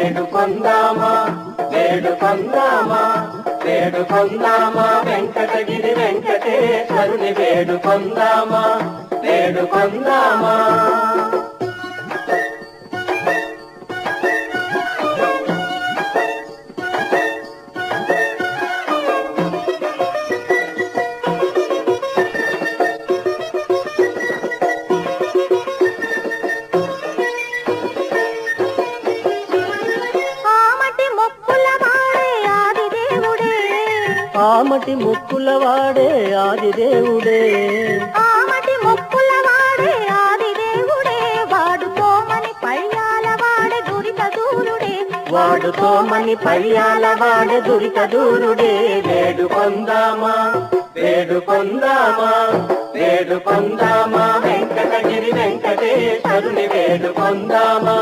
వేడుకొందామా వేడుకొందామా వేడుకొందామా వెంకటగిరి వెంకటేశ్వరుని వేడుకొందామా వేడుకొందామా ఆమటి మొక్కుల వాడే ఆదిదేవుడే ఆమటి మొక్కుల వాడే ఆదిదేవుడే వాడుకోమని పయ్యాల వాడే దురిత దూరుడే వాడుకోమని పయ్యాల వాడే దురిత దూరుడే వేడుకొందామా వేడుకొందామా వేడుకొందామా వెంకటగిరి వెంకటేశ్వరుని వేడుకొందామా